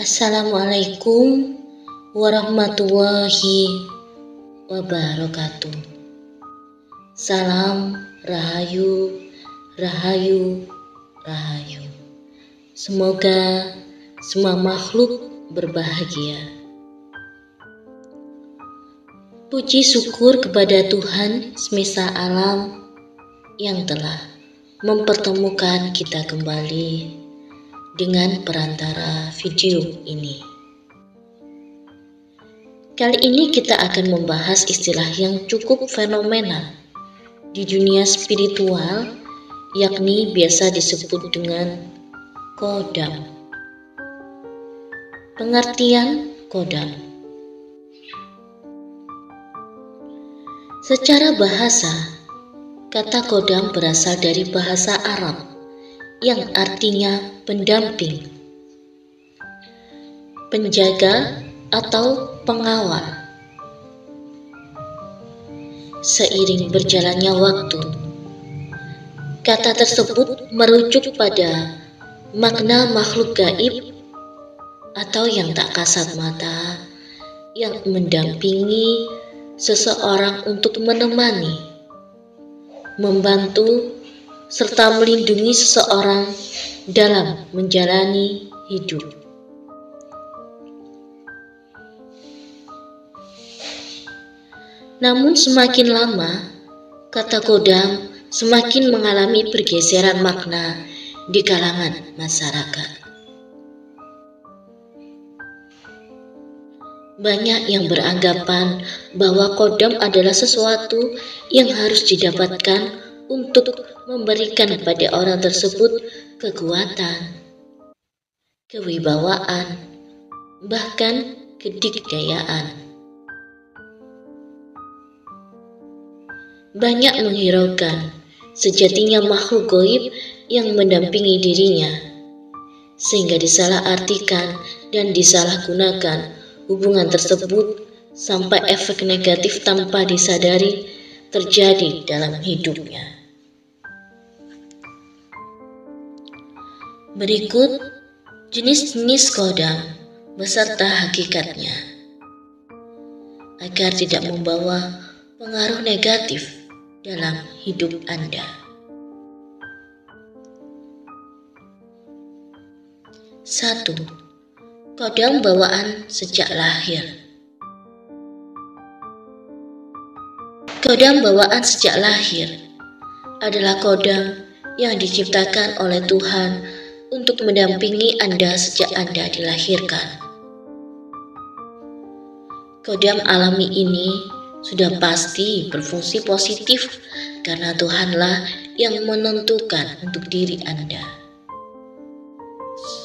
Assalamualaikum warahmatullahi wabarakatuh. Salam Rahayu, Rahayu, Rahayu. Semoga semua makhluk berbahagia. Puji syukur kepada Tuhan semesta alam yang telah mempertemukan kita kembali dengan perantara video ini. Kali ini kita akan membahas istilah yang cukup fenomenal di dunia spiritual, yakni biasa disebut dengan kodam. Pengertian kodam. Secara bahasa, kata kodam berasal dari bahasa Arab yang artinya pendamping, penjaga, atau pengawal. Seiring berjalannya waktu, kata tersebut merujuk pada makna makhluk gaib atau yang tak kasat mata yang mendampingi seseorang untuk menemani, membantu, serta melindungi seseorang dalam menjalani hidup. Namun semakin lama, kata kodam semakin mengalami pergeseran makna di kalangan masyarakat. Banyak yang beranggapan bahwa kodam adalah sesuatu yang harus didapatkan untuk memberikan pada orang tersebut kekuatan, kewibawaan, bahkan kedikdayaan. Banyak menghiraukan sejatinya makhluk gaib yang mendampingi dirinya, sehingga disalahartikan dan disalahgunakan hubungan tersebut sampai efek negatif tanpa disadari terjadi dalam hidupnya. Berikut jenis-jenis kodam beserta hakikatnya, agar tidak membawa pengaruh negatif dalam hidup Anda. 1. Kodam bawaan sejak lahir. Kodam bawaan sejak lahir adalah kodam yang diciptakan oleh Tuhan untuk mendampingi Anda sejak Anda dilahirkan. Kodam alami ini sudah pasti berfungsi positif karena Tuhanlah yang menentukan untuk diri Anda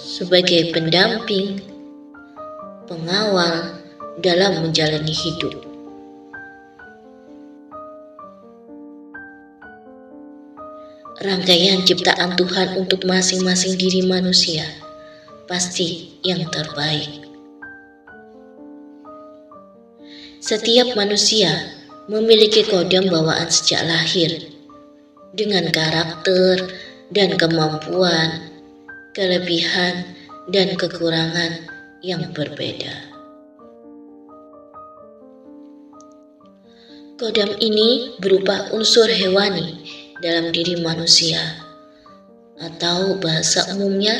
sebagai pendamping, pengawal dalam menjalani hidup. Rangkaian ciptaan Tuhan untuk masing-masing diri manusia pasti yang terbaik. Setiap manusia memiliki kodam bawaan sejak lahir dengan karakter dan kemampuan, kelebihan dan kekurangan yang berbeda. Kodam ini berupa unsur hewani dalam diri manusia, atau bahasa umumnya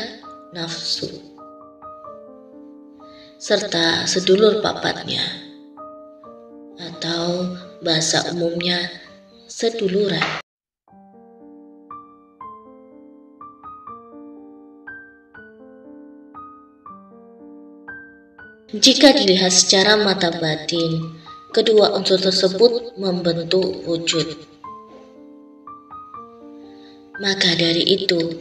nafsu, serta sedulur papatnya, atau bahasa umumnya seduluran. Jika dilihat secara mata batin, kedua unsur tersebut membentuk wujud. Maka dari itu,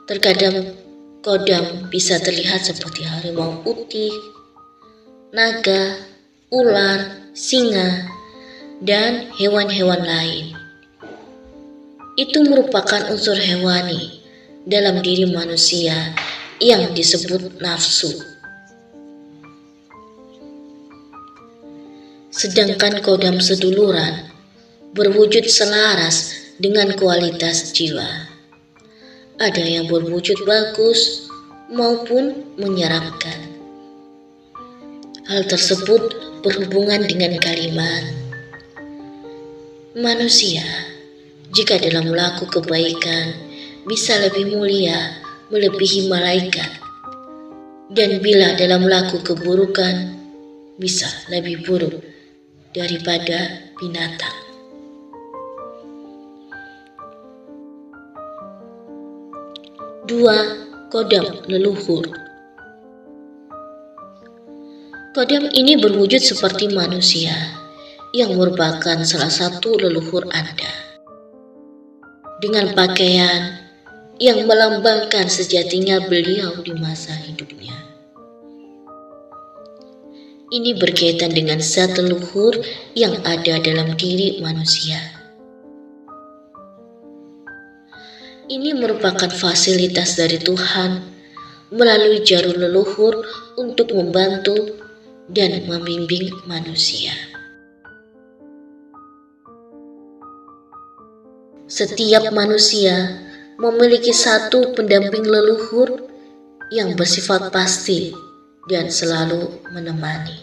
terkadang kodam bisa terlihat seperti harimau putih, naga, ular, singa, dan hewan-hewan lain. Itu merupakan unsur hewani dalam diri manusia yang disebut nafsu. Sedangkan kodam seduluran berwujud selaras dengan kualitas jiwa. Ada yang berwujud bagus maupun menyeramkan. Hal tersebut berhubungan dengan kalimat, manusia jika dalam melakukan kebaikan bisa lebih mulia melebihi malaikat, dan bila dalam melakukan keburukan bisa lebih buruk daripada binatang. Dua, kodam leluhur. Kodam ini berwujud seperti manusia yang merupakan salah satu leluhur Anda, dengan pakaian yang melambangkan sejatinya beliau di masa hidupnya. Ini berkaitan dengan zat leluhur yang ada dalam diri manusia. Ini merupakan fasilitas dari Tuhan melalui jalur leluhur untuk membantu dan membimbing manusia. Setiap manusia memiliki satu pendamping leluhur yang bersifat pasti dan selalu menemani.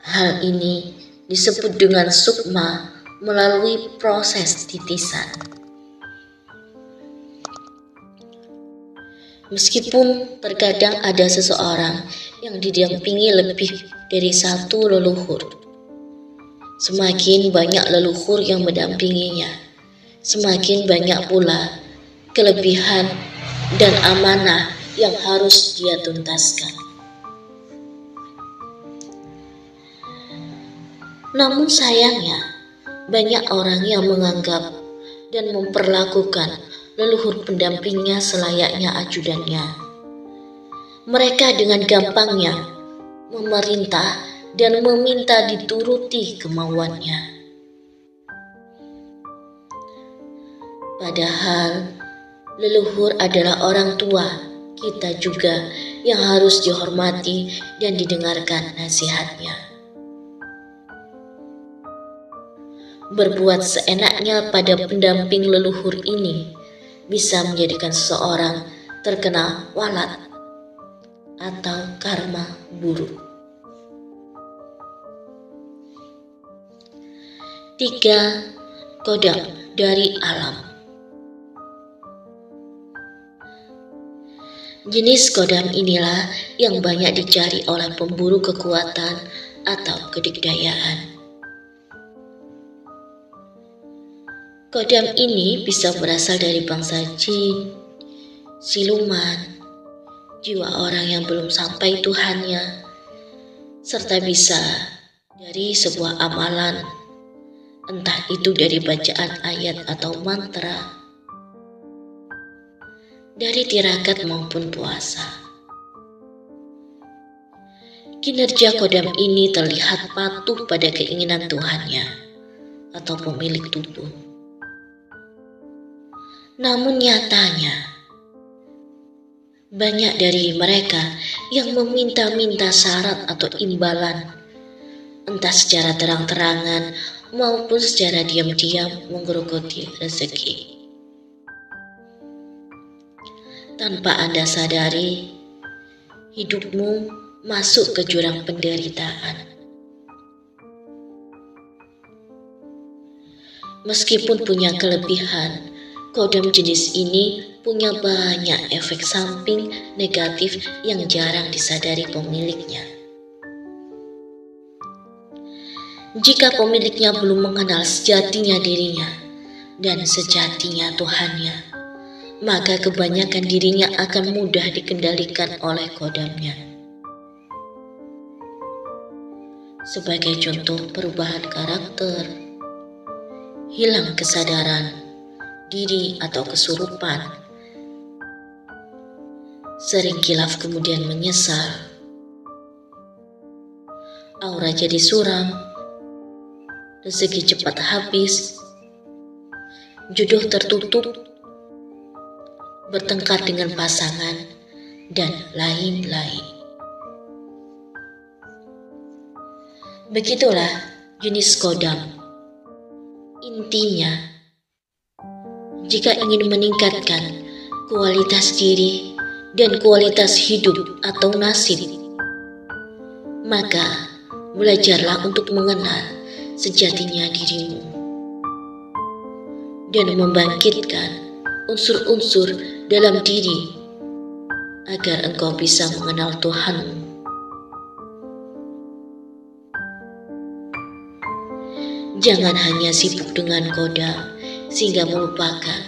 Hal ini disebut dengan sukma melalui proses titisan. Meskipun terkadang ada seseorang yang didampingi lebih dari satu leluhur, semakin banyak leluhur yang mendampinginya, semakin banyak pula kelebihan dan amanah yang harus dia tuntaskan. Namun sayangnya, banyak orang yang menganggap dan memperlakukan leluhur pendampingnya selayaknya ajudannya. Mereka dengan gampangnya memerintah dan meminta dituruti kemauannya. Padahal leluhur adalah orang tua kita juga yang harus dihormati dan didengarkan nasihatnya. Berbuat seenaknya pada pendamping leluhur ini bisa menjadikan seseorang terkena walat atau karma buruk. 3. Kodam dari alam. Jenis kodam inilah yang banyak dicari oleh pemburu kekuatan atau kedikdayaan. Kodam ini bisa berasal dari bangsa jin, siluman, jiwa orang yang belum sampai Tuhannya, serta bisa dari sebuah amalan, entah itu dari bacaan ayat atau mantra, dari tirakat maupun puasa. Kinerja kodam ini terlihat patuh pada keinginan Tuhannya atau pemilik tubuh. Namun nyatanya, banyak dari mereka yang meminta-minta syarat atau imbalan, entah secara terang-terangan maupun secara diam-diam menggerogoti rezeki. Tanpa Anda sadari, hidupmu masuk ke jurang penderitaan. Meskipun punya kelebihan, kodam jenis ini punya banyak efek samping negatif yang jarang disadari pemiliknya. Jika pemiliknya belum mengenal sejatinya dirinya dan sejatinya Tuhannya, maka kebanyakan dirinya akan mudah dikendalikan oleh kodamnya. Sebagai contoh perubahan karakter, hilang kesadaran diri atau kesurupan, sering kilaf kemudian menyesal, aura jadi suram, rezeki cepat habis, jodoh tertutup, bertengkar dengan pasangan, dan lain-lain. Begitulah jenis kodam. Intinya, jika ingin meningkatkan kualitas diri dan kualitas hidup atau nasib, Maka belajarlah untuk mengenal sejatinya dirimu dan membangkitkan unsur-unsur dalam diri agar engkau bisa mengenal Tuhanmu. Jangan hanya sibuk dengan kodam sehingga melupakan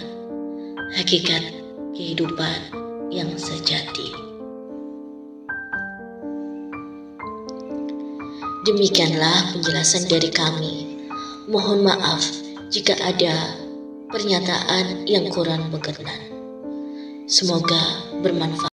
hakikat kehidupan yang sejati. Demikianlah penjelasan dari kami. Mohon maaf jika ada pernyataan yang kurang berkenan. Semoga bermanfaat.